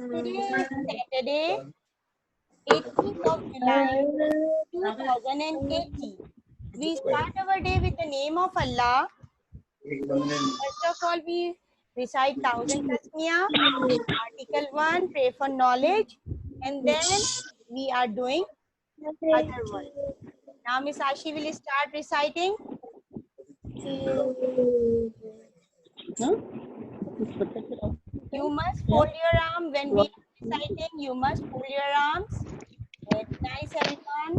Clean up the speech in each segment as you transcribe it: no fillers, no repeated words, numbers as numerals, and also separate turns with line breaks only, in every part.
Today is Saturday, 18th of July, 2080. We start our day with the name of Allah. First of all, we recite 1000 tasmiyah. Article 1, pray for knowledge. And then we are doing other work. Now Miss Ashi will start reciting. You must fold your arm when we are reciting. You must fold your arms. Very nice, everyone.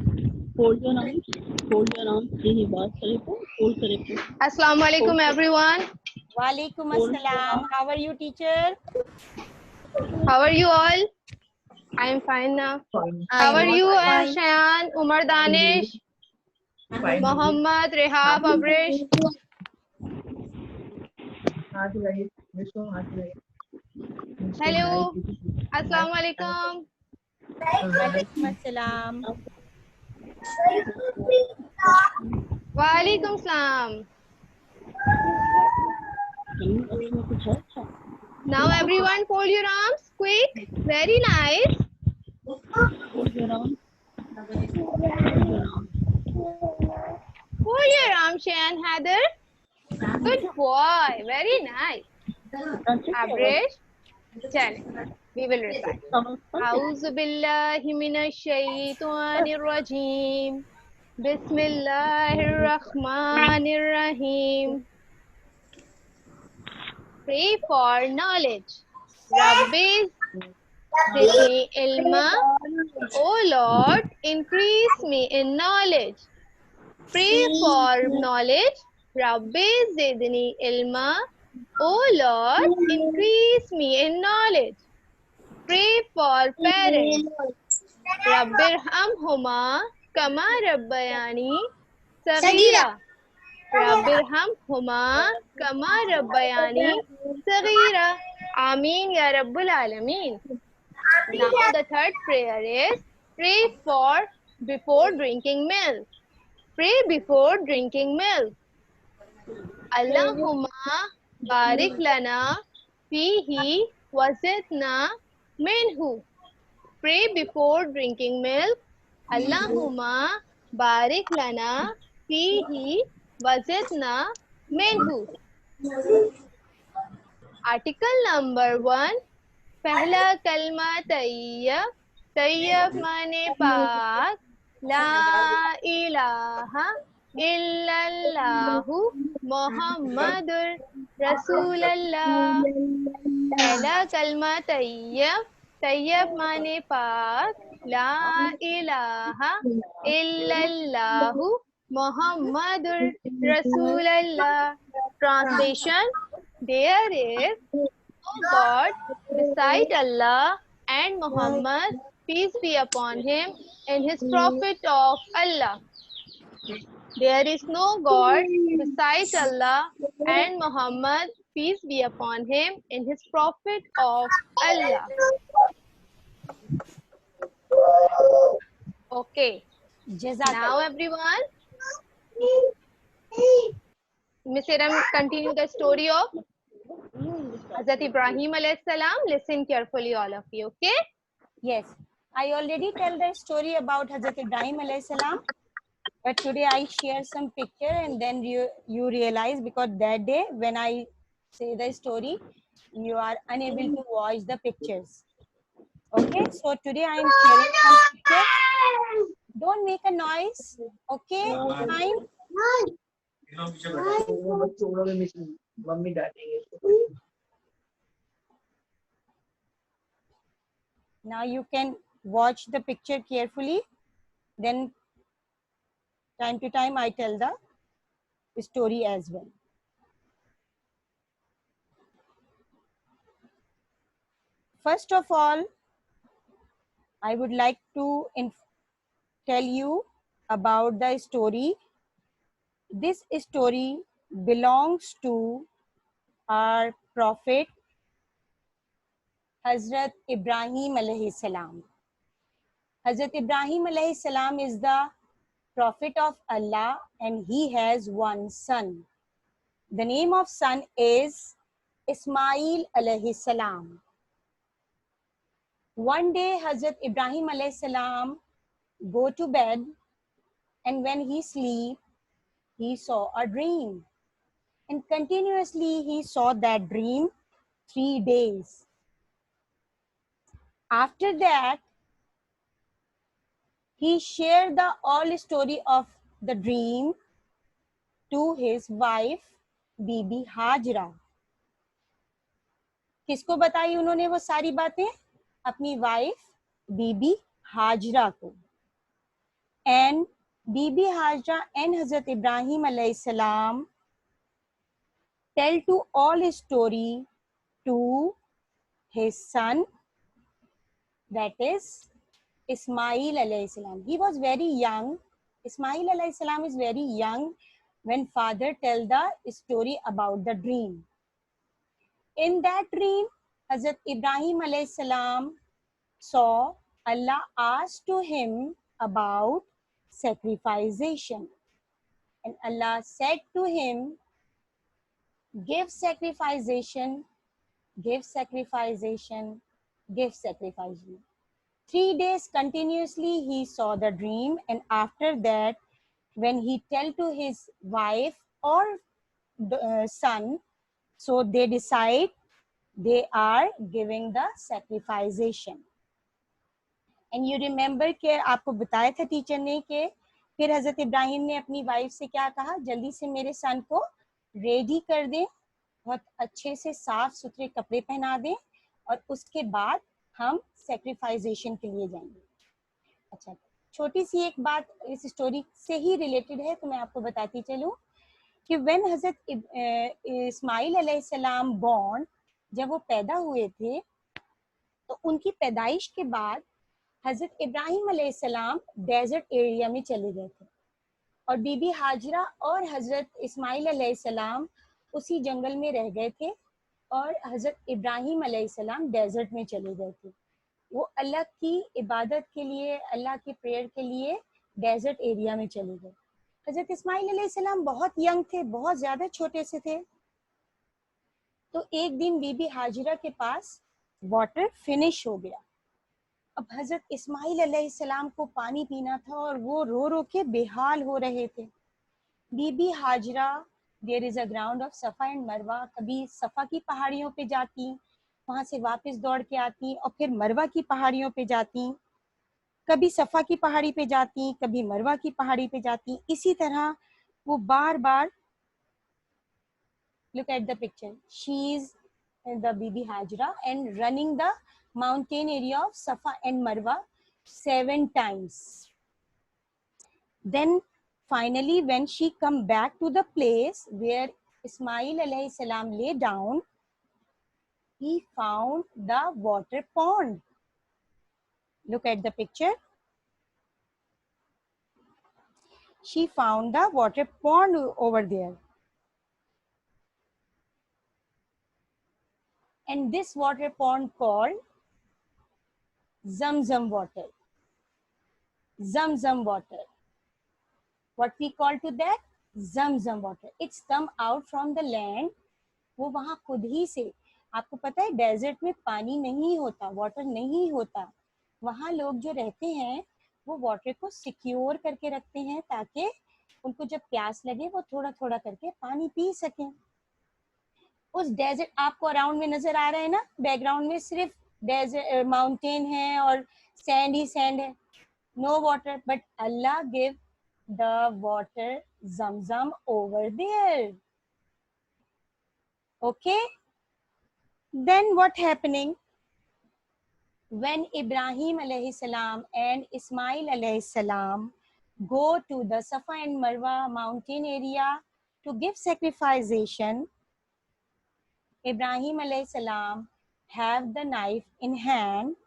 Fold your arms. Fold your arms. यही बात करे तो fold करे तो.
Assalamu alaikum everyone.
Walaikum assalam. How are you, teacher?
How are you all? I am fine now. How are you, Shayan, Umar Danish, Mohammad, Rehab, Abrish? Hello. Assalamu alaikum.
Walaikum assalam.
Walaikum salam. Now everyone fold your arms quick. Very nice.
Fold your arms.
Fold your arms, Shayan, Heather. Good boy. Very nice. Abrish. Chale. We will recite. A'udhu billahi minash shaitanir rajim. Bismillahir rahmanir rahim. Pray for knowledge. Rabbi zidni ilma. O Lord, increase me in knowledge. Pray for knowledge. Rabbi zidni ilma. O Lord, increase me in knowledge. Pray for parents. Rabbirhamhuma kama rabbayani saghira. Rabbirhamhuma kama rabbayani saghira. Ameen ya Rabbul Alameen. Now the third prayer is pray for before drinking milk. Pray before drinking milk. Allahumma barik lana fihi wazidna minhu. Pray before drinking milk. Allahumma barik lana fihi wazidna minhu. Article number 1. पहला कलमा तैयब. तैयब माने पाक. ला इलाहा इल्लल्लाहु मुहम्मदुर रसूलल्लाह. पहला कलमा तैयब. तैयब माने पाक. ला इलाहा इल्लल्लाहु मुहम्मदुर रसूलल्लाह. Translation: There is no God beside Allah and Muhammad, peace be upon him, and his prophet of Allah. There is no God besides Allah and Muhammad, peace be upon him, and his prophet of Allah. Okay. Now everyone, Miss Iram continue the story of Hazrat Ibrahim alayhi salam. Listen carefully, all of you, okay?
Yes, I already tell the story about Hazrat Ibrahim alayhi salam, but today I share some picture and then you realize because that day when I say the story, you are unable to watch the pictures. Okay, so today I am sharing some pictures. Don't make a noise. Okay, fine. Now you can watch the picture carefully. Then time to time I tell the story as well. First of all, I would like to tell you about the story. This story belongs to our prophet Hazrat Ibrahim alayhi salam. Hazrat Ibrahim alayhi salam is the prophet of Allah and he has one son. The name of son is Ismail alayhi salam. One day Hazrat Ibrahim alayhi salam go to bed, and when he sleep, he saw a dream, and continuously he saw that dream 3 days. After that, he shared the all story of the dream to his wife बीबी हाजरा. किसको बताई उन्होंने वो सारी बातें? अपनी wife बीबी हाजरा को. And Bibi Hazra and Hazrat Ibrahim alayhi salam tell to all his story to his son, that is Ismail alayhi salam. He was very young. Ismail alayhi salam is very young when father tell the story about the dream. In that dream, Hazrat Ibrahim alayhi salam saw Allah asked to him about sacrification. And Allah said to him, give sacrification, give sacrification, give sacrification. 3 days continuously he saw the dream, and after that, when he tell to his wife or son, so they decide they are giving the sacrification. And you remember कि आपको बताया था teacher ने कि फिर हजरत इब्राहिम ने अपनी wife से क्या कहा, जल्दी से मेरे सन को रेडी कर दें, बहुत अच्छे से साफ सुथरे कपड़े पहना दें, और उसके बाद हम सैक्रिफाइजेशन के लिए जाएंगे. अच्छा, छोटी सी एक बात इस स्टोरी से ही रिलेटेड है, तो मैं आपको बताती चलूं कि व्हेन हजरत इस्माइल अलैहिस्सलाम बॉर्न, जब वो पैदा हुए थे, तो उनकी पैदाइश के बाद हजरत इब्राहिम अलैहिस्सलाम डेजर्ट एरिया में चले गए थे, और बीबी हाजरा और हजरत इस्माइल अलैहिस्सलाम उसी जंगल में रह गए थे, और हजरत इब्राहिम अलैहिस्सलाम डेजर्ट में चले गए थे. वो अल्लाह की इबादत के लिए, अल्लाह की प्रेयर के लिए डेजर्ट एरिया में चले गए. हजरत इस्माइल अलैहिस्सलाम बहुत यंग थे, बहुत ज्यादा छोटे से थे. तो एक दिन बीबी हाजरा के पास वाटर फिनिश हो गया. अब हजरत इस्माइल अलैहिस्सलाम को पानी पीना था और वो रो रो के बेहाल हो रहे थे. बीबी Hajra, there is a ground of Safa and Marwa, कभी सफा की पहाड़ियों पे जाती, वहां से वापस दौड़ के आती, और फिर मरवा की पहाड़ियों पे जाती, कभी सफा की पहाड़ी पे जाती, कभी मरवा की पहाड़ी पे जाती. इसी तरह वो बार बार, look at the picture, she is the Bibi Hajra and running the mountain area of Safa and Marwa 7 times. Then finally when she come back to the place where Ismail alayhi salam lay down, he found the water pond. Look at the picture. She found the water pond over there. And this water pond called Zamzam water. Zamzam water. What we call to that? Zamzam water. It's come out from the land. वो वहाँ खुद ही से, आपको पता है desert में पानी नहीं होता, वाटर नहीं होता. वहाँ लोग जो रहते हैं वो वाटर को सिक्योर करके रखते हैं ताकि उनको जब प्यास लगे वो थोड़ा थोड़ा करके पानी पी सकें. उस डेजर्ट आपको अराउंड में नजर आ रहा है ना, बैकग्राउंड में सिर्फ डेजर्ट माउंटेन है और सैंड ही सैंड है, no water. But Allah give the water Zamzam over there. Okay, then what happening when Ibrahim alayhi salam and Ismail alayhi salam go to the Safa and Marwa mountain area to give sacrification? Ibrahim alayhi salam have the knife in hand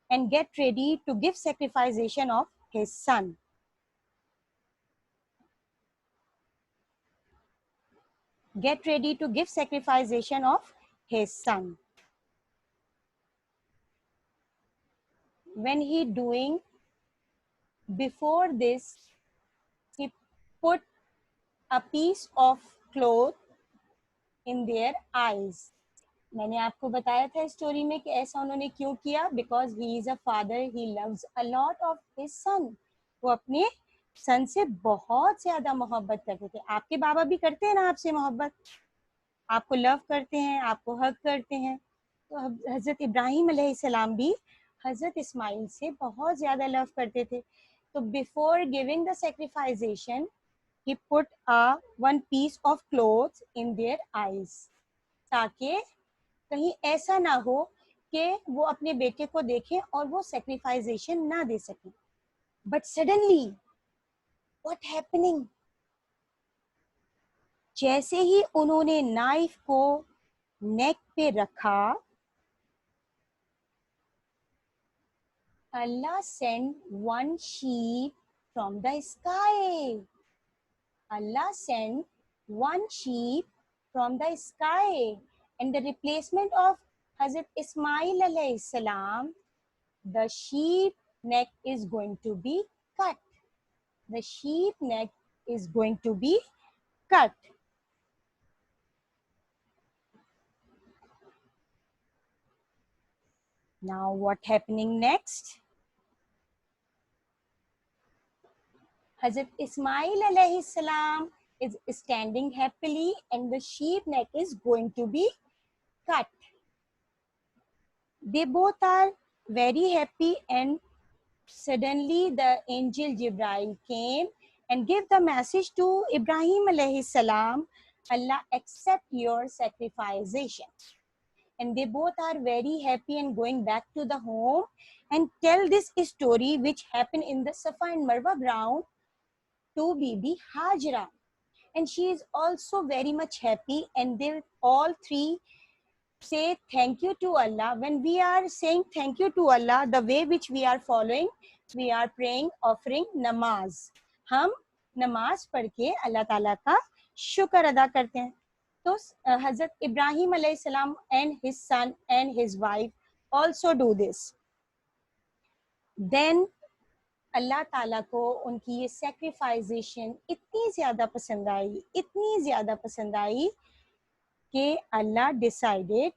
and get ready to give sacrification of his son. Get ready to give sacrification of his son. When he doing, before this, he put a piece of cloth in their eyes. मैंने आपको बताया था story में कि ऐसा उन्होंने क्यों किया, because he is a father, he loves a lot of his son. वो अपने सन से बहुत ज्यादा मोहब्बत करते थे। आपके बाबा भी करते हैं ना आपसे मोहब्बत, आपको लव करते हैं, आपको हक करते हैं। तो हजरत इब्राहिम अलैहिस्सलाम भी हजरत इस्माइल से बहुत ज्यादा लव करते थे। तो before giving the sacrification he put a one piece of clothes in their eyes, ताकि कहीं ऐसा ना हो कि वो अपने बेटे को देखें और वो सेक्रीफाइजेशन ना दे सकें। बट सडनली व्हाट हैपनिंग, जैसे ही उन्होंने नाइफ को नेक पे रखा, Allah send one sheep from the sky. Allah sent one sheep from the sky, and the replacement of Hazrat Ismail alayhi salam, the sheep neck is going to be cut. The sheep neck is going to be cut. Now what happening next? Hazrat Ismail alayhi salam is standing happily and the sheep neck is going to be cut. They both are very happy, and suddenly the angel Jibril came and gave the message to Ibrahim alayhi salam, Allah accept your sacrification. And they both are very happy and going back to the home and tell this story which happened in the Safa and Marwa ground to Bibi Hajra. And she is also very much happy, and they all three say thank you to Allah. When we are saying thank you to Allah, the way which we are following, we are praying, offering namaz. हम नमाज पढ़ के अल्लाह ताला का शुक्र अदा करते हैं। तो हजरत इब्राहिम अलैहिस्सलाम and his son and his wife also do this. Then अल्लाह ताला को उनकी ये सेक्रीफाइजेशन इतनी ज्यादा पसंद आई कि अल्लाह decided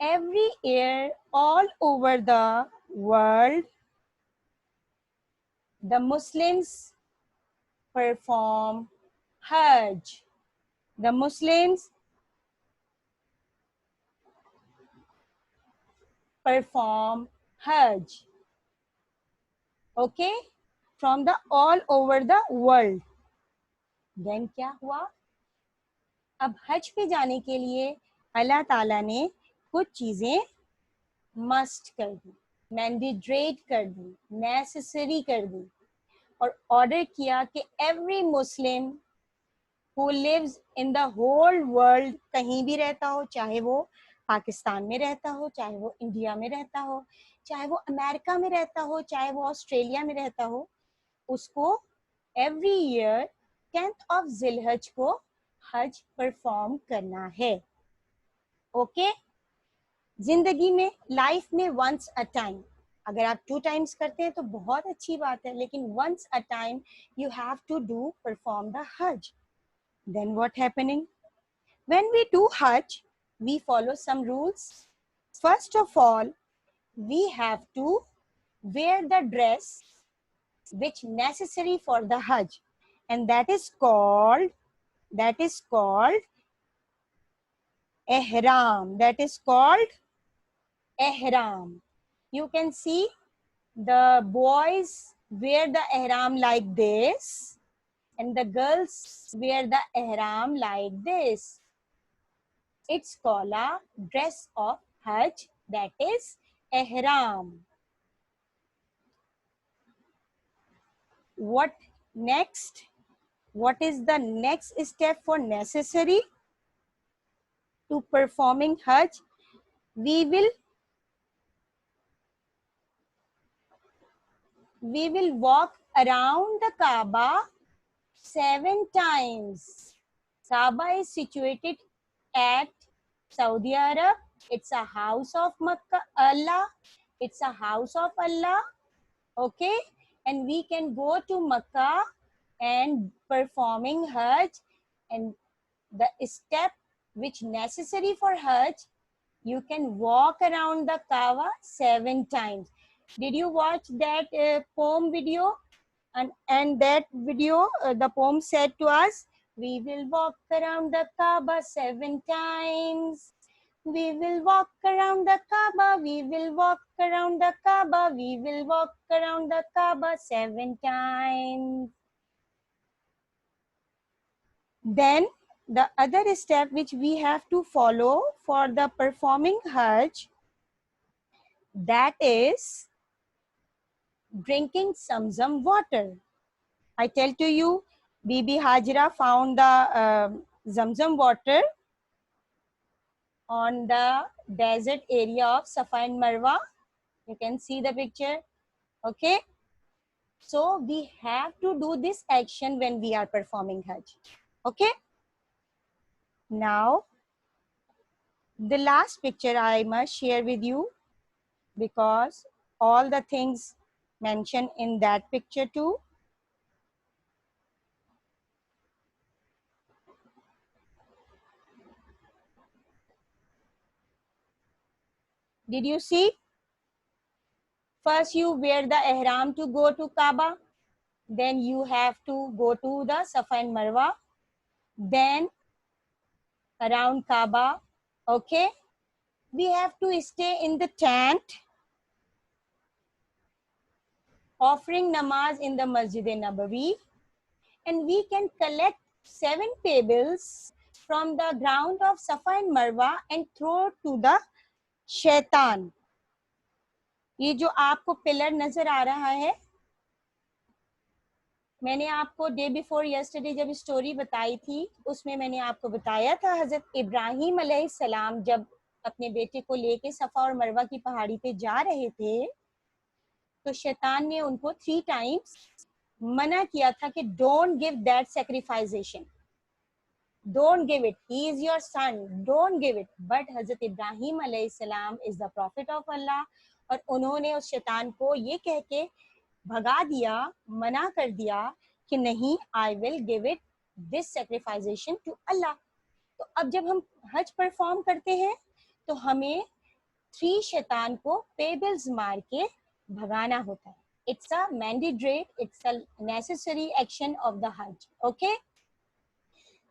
every year all over the world the Muslims perform Hajj. The Muslims perform Hajj. Okay, from the all over the world. Then क्या हुआ? अब हज पे जाने के लिए अल्लाह ताला ने कुछ चीजें मस्ट कर दी, मैंडेटरी कर दी, नेसेसरी कर दी, और ऑर्डर किया कि every Muslim who lives in the whole world, कहीं भी रहता हो, चाहे वो पाकिस्तान में रहता हो, चाहे वो इंडिया में रहता हो, चाहे वो अमेरिका में रहता हो, चाहे वो ऑस्ट्रेलिया में रहता हो, उसको एवरी ईयर 10th of जिलहज को हज परफॉर्म करना है। ओके, जिंदगी में, लाइफ में वंस अ टाइम, अगर आप 2 times करते हैं तो बहुत अच्छी बात है, लेकिन once a time you have to do perform the Hajj. Then what happening? When we do Hajj, we follow some rules. First of all, we have to wear the dress which necessary for the Hajj, and that is called ihram. That is called ihram. You can see the boys wear the ihram like this, and the girls wear the ihram like this. It's called a dress of Hajj, that is ihram. What next? What is the next step for necessary to performing Hajj? We will walk around the Kaaba 7 times. Kaaba is situated at Saudi Arab. It's a house of Allah. It's a house of Allah. Okay, and we can go to Makkah and performing Hajj, and the step which necessary for Hajj, you can walk around the Kaaba 7 times. Did you watch that poem video? And that video, the poem said to us, we will walk around the Kaaba 7 times. We will walk around the Kaaba, we will walk around the Kaaba, we will walk around the Kaaba 7 times. Then the other step which we have to follow for the performing Hajj, that is drinking Zamzam water. I tell to you, Bibi Hajra found the Zamzam water on the desert area of Safa and Marwa. You can see the picture. Okay. So we have to do this action when we are performing Hajj. Okay. Now, the last picture I must share with you, because all the things mentioned in that picture too. Did you see? First you wear the ihram to go to Kaaba. Then you have to go to the Safa and Marwa. Then around Kaaba. Okay. We have to stay in the tent, offering namaz in the Masjid-e-Nabawi. And we can collect 7 pebbles from the ground of Safa and Marwa and throw to the shaitan. ये जो आपको pillar नजर आ रहा है, मैंने आपको day before yesterday जब story बताई थी, उसमें मैंने आपको बताया था हजरत इब्राहिम अलैहिस्सलाम जब अपने बेटे को लेके सफा और मरवा की पहाड़ी पे जा रहे थे, तो शैतान ने उनको 3 टाइम्स मना किया था कि don't give that sacrification, don't give it, he is your son, don't give it. But Hazrat Ibrahim अलैहिस्सलाम is the prophet of Allah, और उन्होंने उस शैतान को ये कह के भगा दिया, मना कर दिया कि नहीं, I will give it this sacrification to Allah. तो अब जब हम हज परफॉर्म करते हैं तो हमें 3 शैतान को पेबल्स मार के भगाना होता है. It's a mandatory, it's a necessary action of the Hajj. Okay.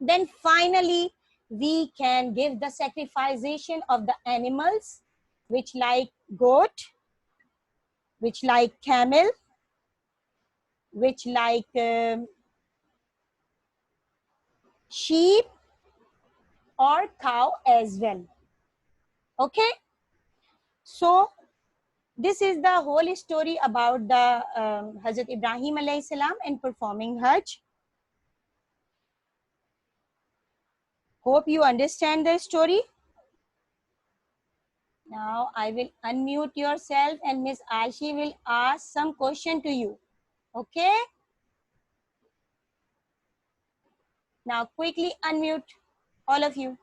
Then finally we can give the sacrification of the animals, which like goat, which like camel, which like sheep or cow as well. Okay. So this is the whole story about the Hazrat Ibrahim alayhi salam and performing Hajj. Hope you understand the story. Now I will unmute yourself and Miss Aishi will ask some question to you. Okay. Now quickly unmute, all of you.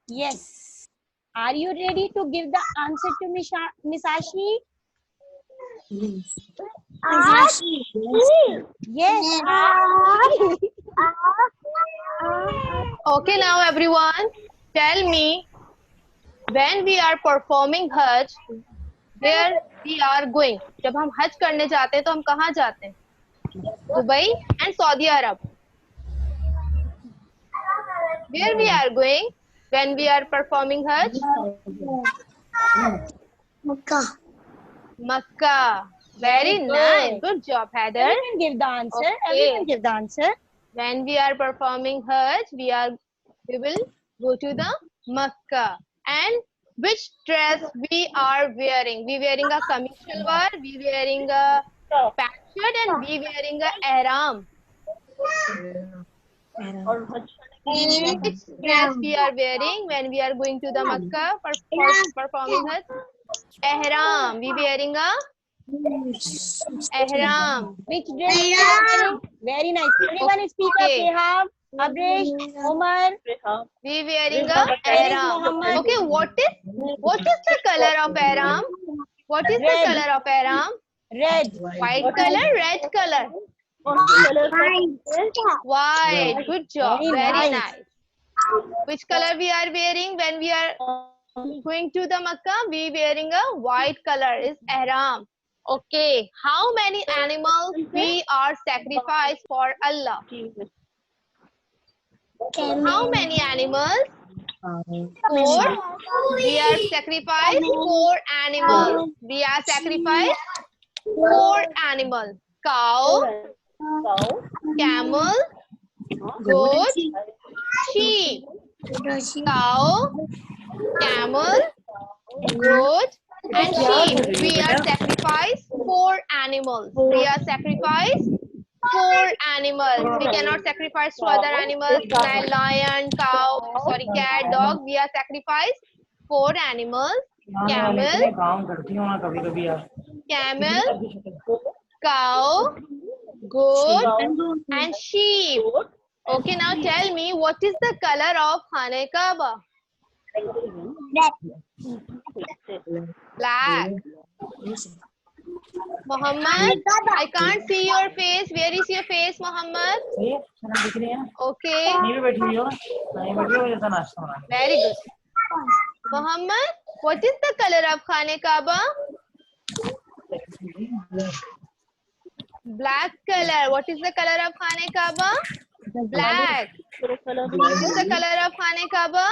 Yes. Are you ready to give the answer to Miss Aishi? Yes.
Okay, now everyone, tell me, when we are performing Hajj, where we are going? जब हम हज करने जाते हैं तो हम कहाँ जाते हैं? Dubai and Saudi Arab. Where we are going when we are performing Hajj? Makkah. Very nice. Good job, Heather.
Everyone give the answer.
Okay.
Everyone give the answer.
When we are performing Hajj, we will go to the Makkah. And which dress we are wearing? We wearing a kameez shalwar, we wearing a pant shirt, and we wearing a ihram. Which dress we are wearing when we are going to the Makkah for performing Hajj? Ihram. We wearing a ihram.
Which dress you are wearing? Very nice. Everyone speak up.
Okay.
Rehab, Abresh, Umar.
We wearing a ihram. Okay, what is the color of ihram? What is the
Red.
color of ihram?
Red.
White color, red color. White. Good job.
Very
Very
nice.
nice. Which color we are wearing when we are going to the Makkah? We wearing a white color is ihram. Okay. How many animals we are sacrificed for Allah? How many animals? 4. We are sacrificed 4 animals. We are sacrificed 4 animals. Cow, camel, goat, sheep. Cow, camel, goat, and sheep. We are sacrificed 4 animals. We are sacrificed 4 animals. We cannot sacrifice to other animals like lion, cow, sorry, cat, dog. We are sacrificed 4 animals. Camel, cow, goat, and sheep. Okay, now tell me what is the color of Khane Kaaba? Black. Muhammad, I can't see your face. Where is your face, Muhammad? Okay. Very good. Muhammad, what is the color of Khane Kaaba? Black color. What is the color of Khane Kaaba? Black. What is the color of Khane Kaaba?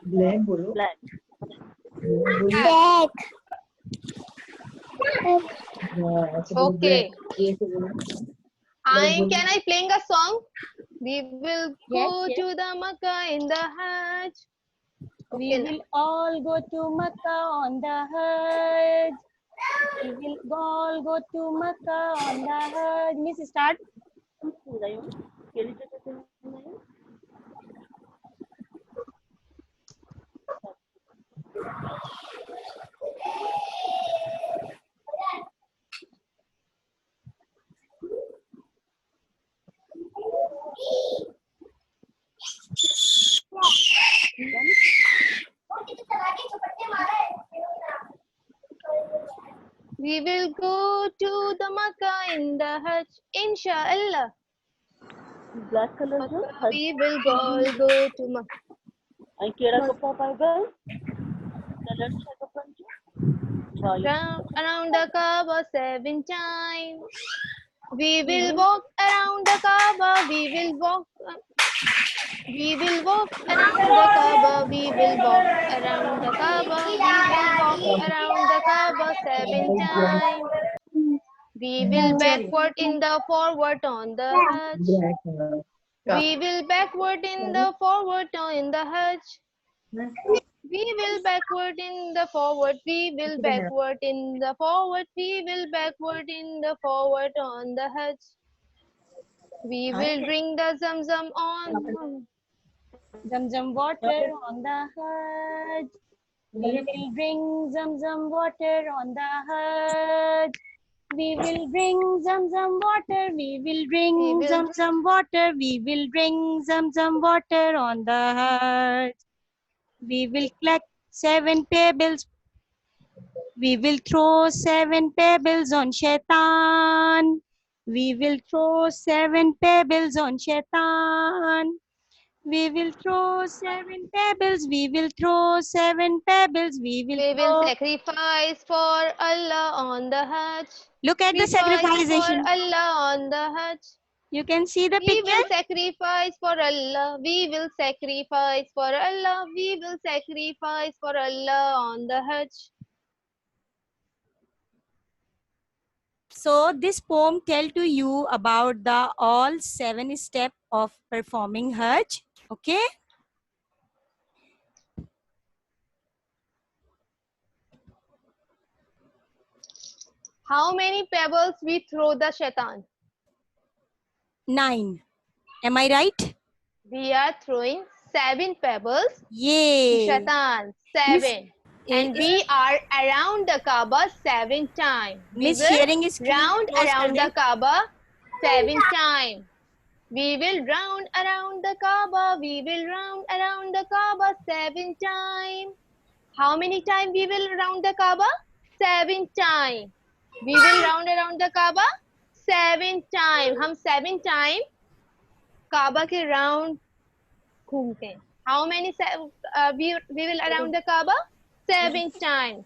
Black.
Okay. Can I playing a song? We will go
Yes, yes.
to the Makkah in the Hajj.
We will all go to Makkah on the Hajj. We will all go to Makkah on the Hajj. Miss, start.
We will go to the Makkah in the Hajj, inshallah.
Black color जो
Makkah, we will go to Makkah.
आई केड़ा कपड़ा पाएगा colour छे कपड़ा जो
Around the Kaaba 7 times. We will walk around the Kaaba. We will walk. We will walk around the Kaaba. We will walk around the Kaaba. We will walk around the Kaaba 7 times. We will backward in the forward on the Hajj. We will backward in the forward in the Hajj. We will backward in the forward. We will backward in the forward. We will backward in the forward on the Hajj. We will drink the Zamzam on.
Zamzam water on the Hajj. We will bring Zamzam water on the Hajj. We will bring Zamzam water. We will bring Zamzam water. We will bring Zamzam water on the Hajj. We will collect 7 pebbles. We will throw 7 pebbles on Shaitan. We will throw 7 pebbles on Shaitan. We will throw 7 pebbles. We will throw 7 pebbles. We will
sacrifice for Allah on the Hajj.
Look at the
Sacrifice
sacrification.
for Allah on the Hajj.
You can see the
We will
picture.
sacrifice for Allah. We will sacrifice for Allah. We will sacrifice for Allah on the Hajj.
So this poem tell to you about the all 7 steps of performing Hajj. Okay.
How many pebbles we throw the shaitan?
9. Am I right?
We are throwing 7 pebbles to
Yay.
shaitan. 7. And we are around the Kaaba 7 times. We
Miss
will
sharing is
round around the Kaaba 7 times. We will round around the Kaaba. We will round around the Kaaba 7 times. How many times we will round the Kaaba? 7 times. We will round around the Kaaba 7 time. हम 7 time काबा के round घूमते हैं. How many we will around the Kaaba? 7 times.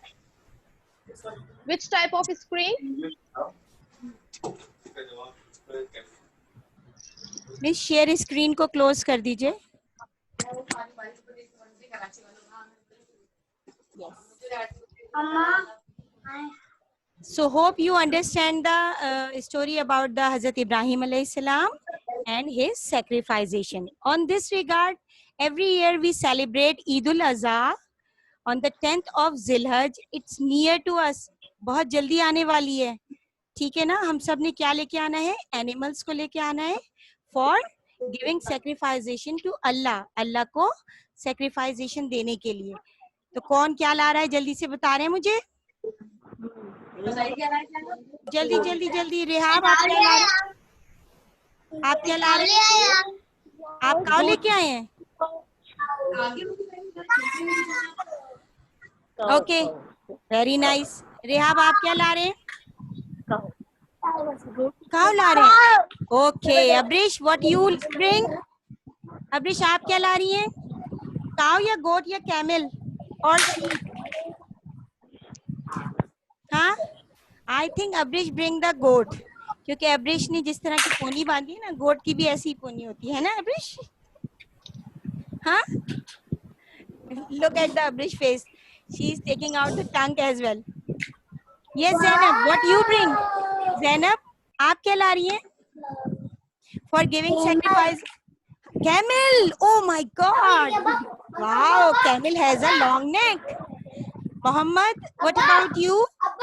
Which type of screen?
Miss share screen को close कर दीजिए. So hope you understand the story about the Hazrat Ibrahim alayhi salam and his sacrification. On this regard, every year we celebrate Eid al-Azha on the 10th of Zilhaj. It's near to us. बहुत जल्दी आने वाली है. ठीक है ना. हम सब ने क्या लेके आना है? एनिमल्स को लेके आना है for giving sacrification to Allah. अल्लाह को sacrification देने के लिए. तो कौन क्या ला रहा है जल्दी से बता रहे हैं मुझे. जल्दी जल्दी जल्दी. रेहाब आप क्या ला रहे हैं? आप क्या ला रहे हैं? आप काव लेके आए हैं? Okay, very nice. रेहाब आप क्या ला रहे हैं? काव ला रहे हैं. Okay. Abrish what you bring? Abrish आप क्या ला रही हैं? काव या गोट या कैमल और शीप? हाँ, I think Abrish bring the goat, क्योंकि अब्रिश ने जिस तरह की पोनी बांधी है ना, गोट की भी ऐसी पोनी होती है ना अब्रिश. हाँ, look at the Abrish face. She is taking out the tongue as well. Yes, Zainab, what you bring? Zainab, आप क्या ला रही हैं? For giving sacrifice. Camel. Oh my God. Wow, camel has a long neck. Mohammed, what about you? आप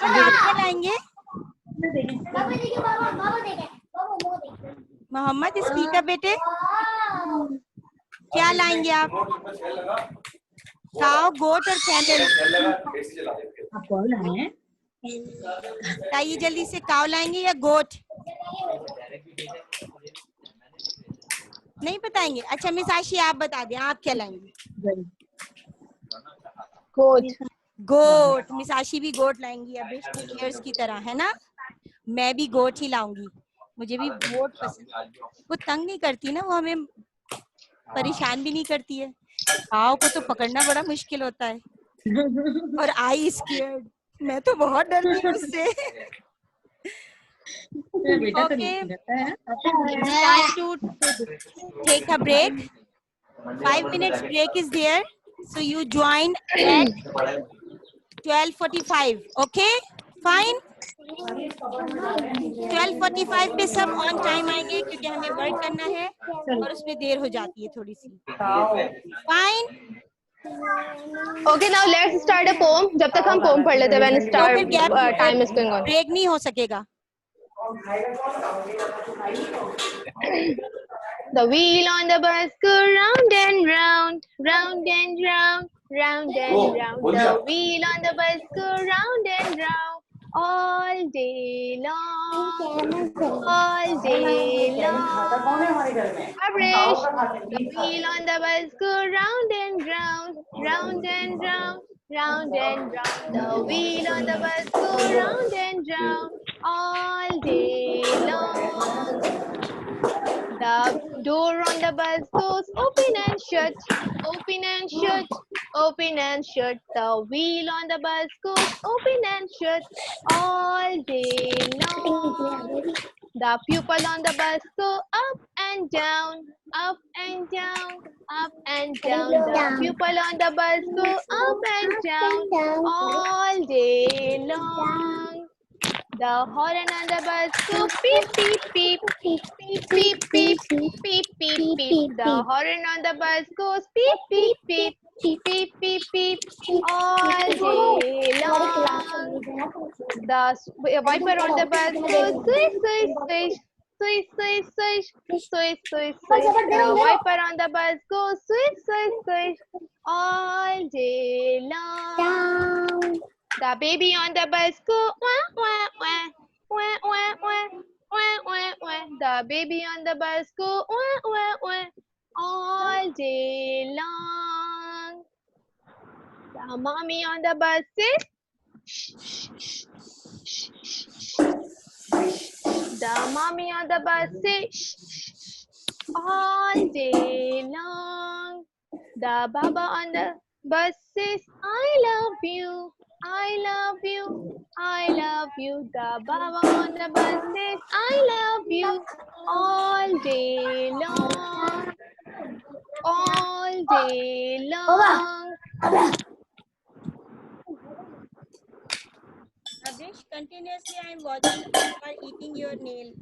क्या लाएंगे? Mohammad speaker बेटे, क्या लाएंगे आप? काव, गोट और कैमल. बताइए जल्दी से, काव लाएंगे या गोट? नहीं बताएंगे. अच्छा मिस आशी आप बता दें, आप क्या लाएंगे?
गोट.
गोट. मिस आशी भी गोट लाएंगी अभी टीचर्स की तरह, है ना. मैं भी गोट ही लाऊंगी. मुझे भी गोट पसंद. वो तंग नहीं करती ना, वो हमें परेशान भी नहीं करती है. काव को तो पकड़ना बड़ा मुश्किल होता है. और आई स्केयर्ड, मैं तो बहुत डरती हूँ उससे. Okay, it's time to take a break. 5 minutes break is there, so you join at 12:45. Okay, fine. 12:45 पे सब ऑन टाइम आएंगे, क्योंकि हमें वर्क करना है और उसमें देर हो जाती है थोड़ी सी. Fine.
Okay, now let's start a poem. जब तक हम poem पढ़ लेते हैं, when start time is going on.
Break नहीं हो सकेगा.
The wheel on the bus go round and round, round and round, round and round. The wheel on the bus go round and round, all day long, all day long. Average. The wheel on the bus go round and round, round and round, round and round. The wheel on the bus go round and round, all day long. The door on the bus goes open and shut, open and shut, open and shut. The wheel on the bus goes open and shut, all day long. The pupil on the bus go up and down, up and down, up and down. The pupil on the bus go up and down, all day long. The horn on the bus go beep beep beep beep beep beep beep beep beep. The horn on the bus goes beep beep beep beep beep beep all day long. The wiper on the bus goes swish swish swish. Swish, swish, swish, swish, swish, swish. The wiper on the bus goes swish, swish, swish all day long. The baby on the bus go wah wah wah wah wah wah wah wah wah. The baby on the bus go wah wah wah all day long. The mommy on the bus says shh shh shh mommy on the bus say shh, shh, shh, all day long. The Baba on the bus says, I love you, I love you, I love you. The Baba on the bus says, I love you all day long, all day long.
Abrish, continuously I am watching you are eating your nail.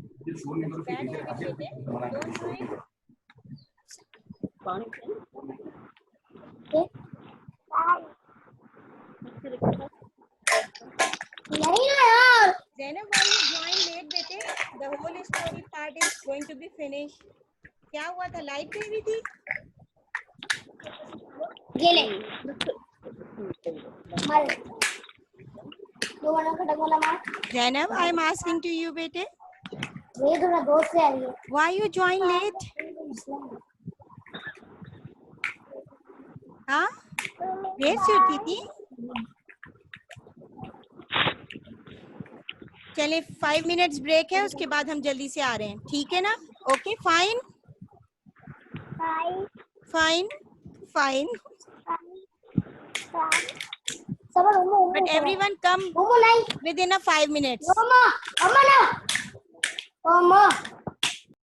Bad habit, bete. Don't do it. Zainab, why you joined late, bete? The whole story part is going to be finished. क्या हुआ था? Light गई हुई थी? Zainab, I am asking to you, bete. Why you joined late? हाँ? Where's your titi? चले 5 minutes break है, उसके बाद हम जल्दी से आ रहे हैं, ठीक है ना? Okay, fine. Fine. But everyone come within a 5 minutes.